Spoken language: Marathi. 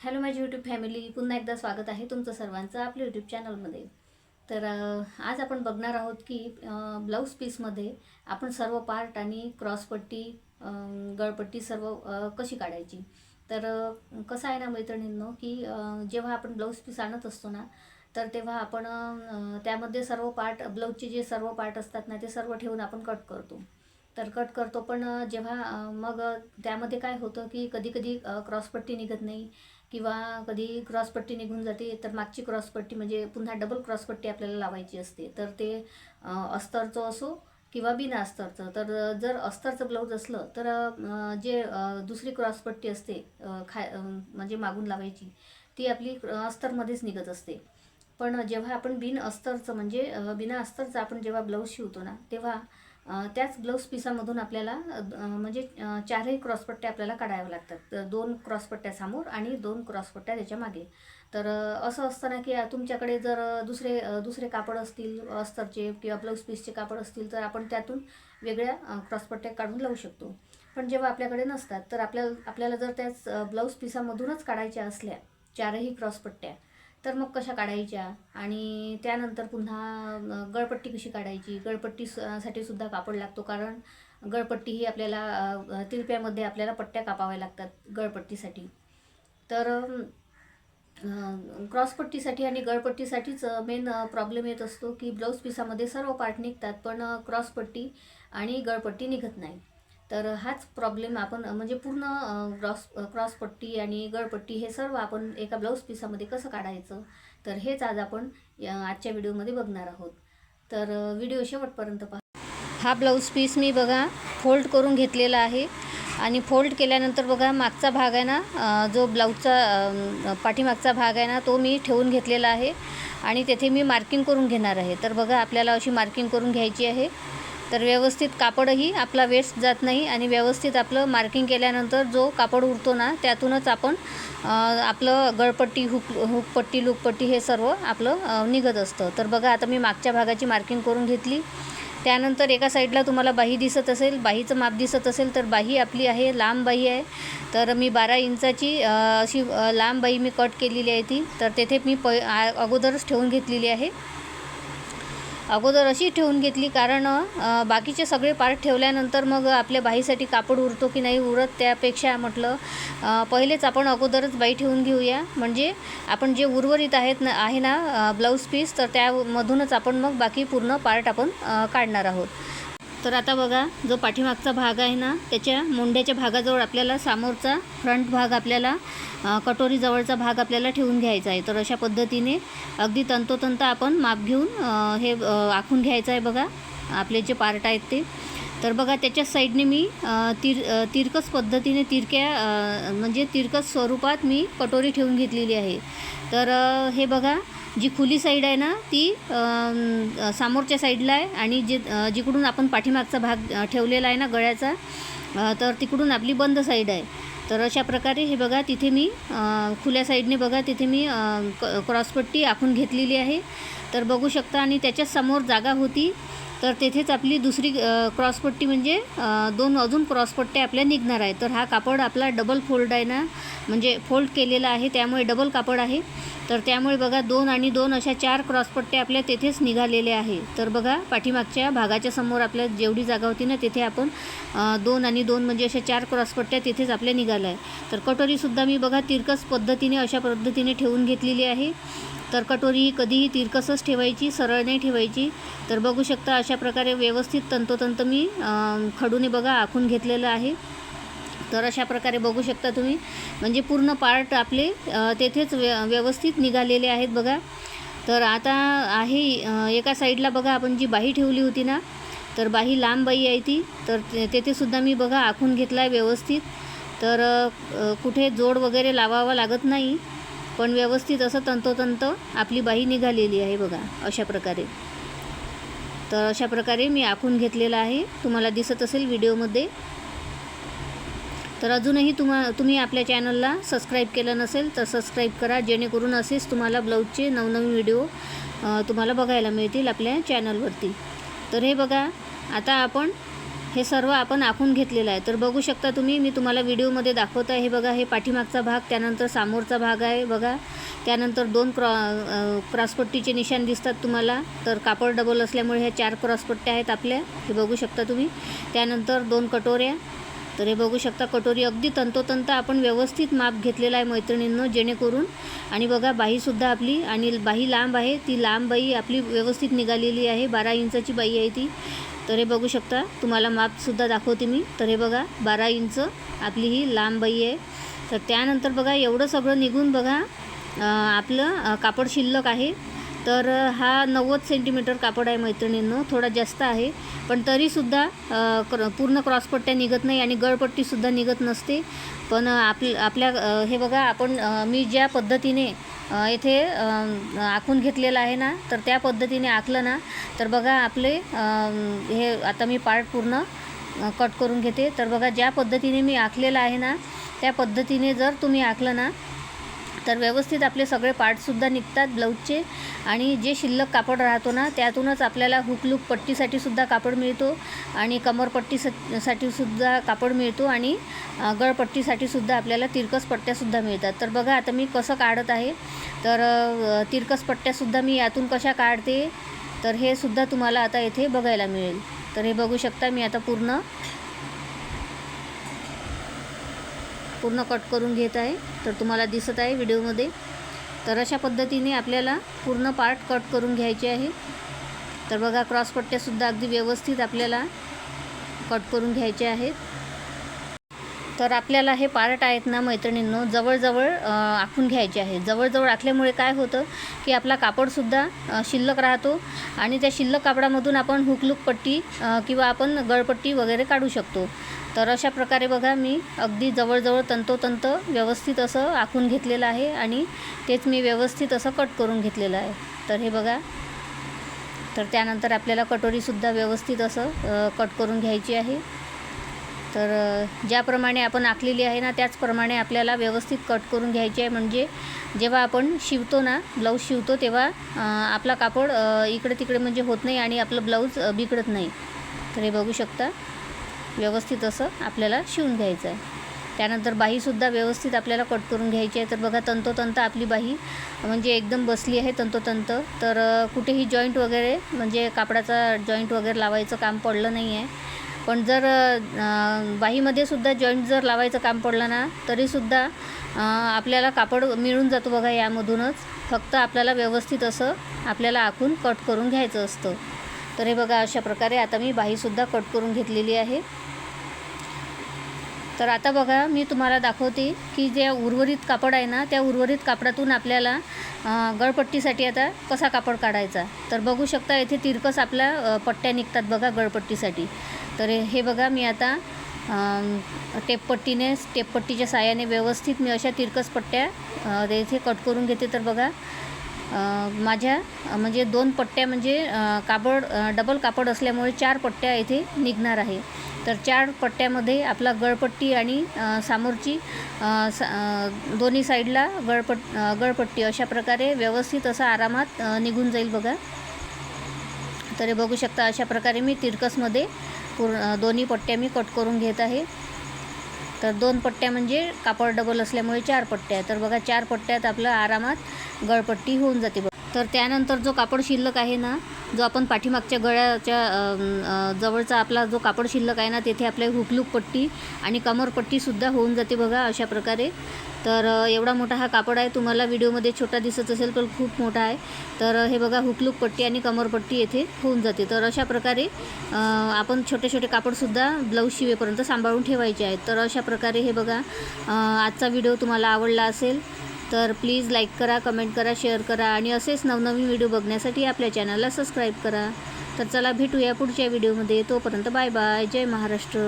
हॅलो माझी यूट्यूब फॅमिली, पुन्हा एकदा स्वागत आहे तुमचं सर्वांचं आपल्या यूट्यूब चॅनलमध्ये. तर आज आपण बघणार आहोत की ब्लाऊज पीसमध्ये आपण सर्व पार्ट आणि क्रॉसपट्टी, गळपट्टी सर्व कशी काढायची. तर कसं आहे ना मैत्रिणींनो, की जेव्हा आपण ब्लाऊज पीस आणत असतो ना, तर तेव्हा आपण त्यामध्ये सर्व पार्ट, ब्लाऊजचे जे सर्व पार्ट असतात ना, ते सर्व ठेवून आपण कट करतो. तर कट करतो, पण जेव्हा मग त्यामध्ये काय होतं की कधी कधी क्रॉसपट्टी निघत नाही, किंवा कधी क्रॉसपट्टी निघून जाते, तर मागची क्रॉसपट्टी म्हणजे पुन्हा डबल क्रॉसपट्टी आपल्याला लावायची असते. तर ते अस्तरचं असो किंवा बिना अस्तरचं. तर जर अस्तरचं ब्लाऊज असलं तर जे दुसरी क्रॉसपट्टी असते म्हणजे मागून लावायची, ती आपली अस्तरमध्येच निघत असते. पण जेव्हा आपण बिन अस्तरचं म्हणजे बिना अस्तरचं आपण जेव्हा ब्लाऊज शिवतो ना, तेव्हा त्याच ब्लाऊज पिसामधून आपल्याला म्हणजे चारही क्रॉसपट्ट्या आपल्याला काढाव्या लागतात. 2 क्रॉसपट्ट्या समोर आणि 2 क्रॉसपट्ट्या त्याच्या मागे. तर असं असतं ना, की तुमच्याकडे जर दुसरे कापड असतील अस्तरचे किंवा ब्लाऊज पीसचे कापड असतील, तर आपण त्यातून वेगळ्या क्रॉसपट्ट्या काढून लावू शकतो. पण जेव्हा आपल्याकडे नसतात, तर आपल्याला जर त्याच ब्लाऊज पिसामधूनच काढायच्या असल्या चारही क्रॉसपट्ट्या, तर मग कशा काढायच्या आणि त्यानंतर पुन्हा गळपट्टी कशी काढायची. साठी सुद्धा कापड लागतो, कारण गळपट्टी ही आपल्याला तिरप्यामध्ये आपल्याला पट्ट्या कापाव्या लागतात गळपट्टीसाठी. तर क्रॉसपट्टीसाठी आणि गळपट्टीसाठीच मेन प्रॉब्लेम येत असतो, की ब्लाऊज पिसामध्ये सर्व पार्ट निघतात, पण क्रॉसपट्टी आणि गळपट्टी निघत नाही. तर हाच प्रॉब्लेम आपण म्हणजे पूर्ण क्रॉसपट्टी आणि गळपट्टी हे सर्व आपण एका ब्लाऊज पिसामध्ये कसं काढायचं, तर हेच आज आपण आजच्या व्हिडिओमध्ये बघणार आहोत. तर व्हिडिओ शेवटपर्यंत पहा. हा ब्लाऊज पीस मी बघा फोल्ड करून घेतलेला आहे, आणि फोल्ड केल्यानंतर बघा मागचा भाग आहे ना, जो ब्लाऊजचा पाठीमागचा भाग आहे ना, तो मी ठेवून घेतलेला आहे आणि तेथे मी मार्किंग करून घेणार आहे. तर बघा आपल्याला अशी मार्किंग करून घ्यायची आहे. तर व्यवस्थित कापडही आपला वेस्ट जात नाही, आणि व्यवस्थित आपलं मार्किंग केल्यानंतर जो कापड उरतो ना, त्यातूनच आपण आपलं गळपट्टी, हुकपट्टी, लूकपट्टी हे सर्व आपलं निघत असतं. तर बघा आता मी मागच्या भागाची मार्किंग करून घेतली. त्यानंतर एका साईडला तुम्हाला बाही दिसत असेल, बाहीचं माप दिसत असेल, तर बाही आपली आहे, लांब बाही आहे. तर मी 12 इंचाची अशी लांब बाही मी कट केलेली आहे ती. तर तेथे मी अगोदरच ठेवून घेतलेली आहे. अगोदर अशी ठेवून घेतली, कारण बाकीचे सगळे पार्ट ठेवल्यानंतर मग आपल्या बाहीसाठी कापड उरतो की नाही उरत, त्यापेक्षा म्हटलं पहिलेच आपण अगोदरच बाही ठेवून घेऊया, म्हणजे आपण जे उर्वरित आहे ना ब्लाऊज पीस, तर त्यामधूनच आपण मग बाकी पूर्ण पार्ट आपण काढणार आहोत. तर आता बघा, जो पाठीमागचा भाग आहे ना, त्याच्या मुंड्याच्या भागाजवळ आपल्याला समोरचा फ्रंट भाग, आपल्याला कटोरीजवळचा भाग आपल्याला ठेवून घ्यायचा आहे. तर अशा पद्धतीने अगदी तंतोतंत आपण माप घेऊन हे आखून घ्यायचं आहे. बघा आपले जे पार्ट आहेत ते. तर बघा त्याच्याच साईडने मी तिरकस पद्धतीने म्हणजे तिरकस स्वरूपात मी कटोरी ठेवून घेतलेली आहे. तर हे बघा, जी खुली साईड आहे ना, ती समोरच्या साईडला आहे, आणि जिकडून आपण पाठीमागचा भाग ठेवलेला आहे ना गळ्याचा, तर तिकडून आपली बंद साईड आहे. तर अशा प्रकारे हे बघा, तिथे मी खुल्या साईडने बघा तिथे मी क्रॉसपट्टी आखून घेतलेली आहे. तर बघू शकता, आणि त्याच्याच समोर जागा होती, तर तेथेच आपली दुसरी क्रॉसपट्टी म्हणजे 2 अजून क्रॉसपट्ट्या आपल्या निघणार आहे. तर हा कापड आपला डबल फोल्ड आहे ना, म्हणजे फोल्ड केलेला आहे, त्यामुळे डबल कापड आहे. तर त्यामुळे बघा 2 आणि 2 अशा 4 क्रॉसपट्ट्या आपल्या तेथेच निघालेल्या आहे. तर बघा पाठीमागच्या भागाच्या समोर आपल्या जेवढी जागा होती ना, तेथे आपण 2 आणि 2 म्हणजे अशा 4 क्रॉसपट्ट्या तेथेच आपल्या निघाल्या आहे. तर कटोरीसुद्धा मी बघा तिरकस पद्धतीने अशा पद्धतीने ठेवून घेतलेली आहे. तर कटोरी कधीही तिरकसच ठेवायची, सरळ नाही ठेवायची. तर बघू शकता अशा प्रकारे व्यवस्थित तंतोतंत मी खडूने बघा आखून घेतलेलं आहे. तर अशा प्रकारे बघू शकता तुम्ही, म्हणजे पूर्ण पार्ट आपले तेथेच व्यवस्थित निघालेले आहेत बघा. तर आता आहे एका साईडला बघा आपण जी बाही ठेवली होती ना, तर बाही लांब बाही आहे ती. तर तेथेसुद्धा मी बघा आखून घेतला आहे व्यवस्थित. तर कुठे जोड वगैरे लावावा लागत नाही, पण व्यवस्थित असं तंतोतंत आपली बाही निघालेली आहे बघा अशा प्रकारे. तर अशा प्रकारे मी आखून घेतलेलं आहे, तुम्हाला दिसत असेल व्हिडिओमध्ये. तर अजूनही तुम्ही आपल्या चॅनलला सबस्क्राईब केलं नसेल तर सबस्क्राईब करा, जेणेकरून असेच तुम्हाला ब्लाऊजचे नवनवीन व्हिडिओ तुम्हाला बघायला मिळतील आपल्या चॅनलवरती. तर हे बघा, आता आपण हे सर्व आपण आखून घेतलेलं आहे. तर बघू शकता तुम्ही, मी तुम्हाला व्हिडिओमध्ये दाखवत आहे. हे बघा, हे पाठीमागचा भाग, त्यानंतर समोरचा भाग आहे बघा. त्यानंतर 2 क्रॉसपट्टीचे निशाण दिसतात तुम्हाला. तर कापड डबल असल्यामुळे ह्या 4 क्रॉसपट्ट्या आहेत आपल्या, हे बघू शकता तुम्ही. त्यानंतर 2 कटोऱ्या. तर हे बघू शकता, कटोरी अगदी तंतोतंत आपण व्यवस्थित माप घेतलेला आहे मैत्रिणींनो, जेणेकरून. आणि बघा, बाहीसुद्धा आपली, आणि बाही लांब आहे, ती लांब बाही आपली व्यवस्थित निघालेली आहे. 12 इंचाची बाही आहे ती. तर हे बघू शकता, तुम्हाला मापसुद्धा दाखवते मी. तर हे बघा, 12 इंच आपली ही लांब बाही आहे. तर त्यानंतर बघा, एवढं सगळं निघून बघा आपलं कापड शिल्लक आहे. तर हा 90 सेंटीमीटर कापड आहे मैत्रिणींनो, थोडा जास्त आहे. पण तरीसुद्धा पूर्ण क्रॉसपट्ट्या निघत नाही आणि गळपट्टीसुद्धा निघत नसते. पण आपल्या हे बघा, आपण मी ज्या पद्धतीने इथे आखून घेतलेलं आहे ना, तर त्या पद्धतीने आखलं ना, तर बघा आपले हे आता मी पार्ट पूर्ण कट करून घेते. तर बघा, ज्या पद्धतीने मी आखलेलं आहे ना, त्या पद्धतीने जर तुम्ही आखलं ना, तर व्यवस्थित आपले सगळे पार्टसुद्धा निघतात ब्लाऊजचे. आणि जे शिल्लक कापड राहतो ना, त्यातूनच आपल्याला हुकलूक पट्टीसाठीसुद्धा कापड मिळतो, आणि कमरपट्टीसाठीसुद्धा कापड मिळतो, आणि गळपट्टीसाठीसुद्धा आपल्याला तिरकस पट्ट्यासुद्धा मिळतात. तर बघा, आता मी कसं काढत आहे. तर तिरकस पट्ट्यासुद्धा मी यातून कशा काढते, तर हे सुद्धा तुम्हाला आता इथे बघायला मिळेल. तर हे बघू शकता, मी आता पूर्ण कट करून घेत आहे. तर तुम्हाला दिसत आहे व्हिडिओमध्ये. तर अशा पद्धतीने आपल्याला पूर्ण पार्ट कट करून घ्यायचे आहे. तर बघा, क्रॉसपट्ट्यासुद्धा अगदी व्यवस्थित आपल्याला कट करून घ्यायचे आहेत. तर आपल्याला हे पार्ट आहेत ना मैत्रिणींनो, जवळजवळ आखून घ्यायचे आहे. जवळजवळ आखल्यामुळे काय होतं की आपला कापडसुद्धा शिल्लक राहतो, आणि त्या शिल्लक कापडामधून आपण हुकलूक पट्टी किंवा आपण गळपट्टी वगैरे काढू शकतो. तर अशा प्रकारे बघा, मी अगदी जवळजवळ तंतोतंत व्यवस्थित असं आखून घेतलेलं आहे, आणि तेच मी व्यवस्थित असं कट करून घेतलेलं आहे. तर हे बघा, तर त्यानंतर आपल्याला कटोरीसुद्धा व्यवस्थित असं कट करून घ्यायची आहे. तर ज्याप्रमाणे आपण आखलेली आहे ना, त्याचप्रमाणे आपल्याला व्यवस्थित कट करून घ्यायची आहे. म्हणजे जेव्हा आपण शिवतो ना, ब्लाऊज शिवतो, तेव्हा आपला कापड इकडे तिकडे म्हणजे होत नाही, आणि आपलं ब्लाऊज बिघडत नाही. तर हे बघू शकता, व्यवस्थित असं आपल्याला शिवून घ्यायचं आहे. त्यानंतर बाहीसुद्धा व्यवस्थित आपल्याला कट करून घ्यायची आहे. तर बघा, तंतोतंत आपली बाही म्हणजे एकदम बसली आहे तंतोतंत. तर कुठेही जॉईंट वगैरे म्हणजे कापडाचा जॉईंट वगैरे लावायचं काम पडलं नाही आहे. पण जर बाहीमध्ये सुद्धा जॉईंट जर लावायचं काम पडलं ना, तरीसुद्धा आपल्याला कापड मिळून जातो बघा यामधूनच. फक्त आपल्याला व्यवस्थित असं आपल्याला आखून कट करून घ्यायचं असतं. तर हे बघा, अशा प्रकारे आता मी बाहीसुद्धा कट करून घेतलेली आहे. तर आता बघा, मी तुम्हाला दाखवते की जे उर्वरित कापड आहे ना, त्या उर्वरित कापडातून आपल्याला गळपट्टीसाठी आता कसा कापड काढायचा. तर बघू शकता, इथे तिरकस आपल्या पट्ट्या निघतात बघा गळपट्टीसाठी. तर हे बघा, मी आता टेपपट्टीच्या साहाय्याने व्यवस्थित मी अशा तिरकस पट्ट्या इथे कट करून घेते. तर बघा, माझ्या म्हणजे 2 पट्ट्या म्हणजे कापड डबल कापड असल्यामुळे 4 पट्ट्या इथे निघणार आहे. तर 4 पट्ट्यामध्ये आपला गळपट्टी आणि समोरची दोन्ही साईडला गळपट्टी अशा प्रकारे व्यवस्थित असं आरामात निघून जाईल बघा. तर हे बघू शकता, अशा प्रकारे मी तिरकसमध्ये दोन्ही पट्ट्या मी कट करून घेत आहे. तर 2 पट्ट्या म्हणजे कापड डबल असल्यामुळे 4 पट्ट्या. तर बघा, 4 पट्ट्यात आपलं आरामात गळपट्टी होऊन जाते बघा. तर त्यानंतर जो कापड शिल्लक आहे ना, जो आपण पाठीमागच्या गळ्याच्या जवळचा आपला जो कापड शिल्लक आहे ना, तेथे आपल्या हुकलूक पट्टी आणि कमरपट्टीसुद्धा होऊन जाते बघा अशा प्रकारे. तर एवढा मोठा हा कापड आहे. तुम्हाला व्हिडिओमध्ये छोटा दिसत असेल, पण खूप मोठा आहे. तर हे बघा, हुकलूक पट्टी आणि कमरपट्टी येथे होऊन जाते. तर अशा प्रकारे आपण छोटे छोटे कापडसुद्धा ब्लाऊज शिवेपर्यंत सांभाळून ठेवायचे आहेत. तर अशा प्रकारे हे बघा, आजचा व्हिडिओ तुम्हाला आवडला असेल तर प्लीज लाईक करा, कमेंट करा, शेअर करा, आणि असेच नवनवीन व्हिडिओ बघण्यासाठी आपल्या चॅनलला सबस्क्राईब करा. तर चला, भेटूया पुढच्या व्हिडिओमध्ये. तोपर्यंत बाय बाय. जय महाराष्ट्र.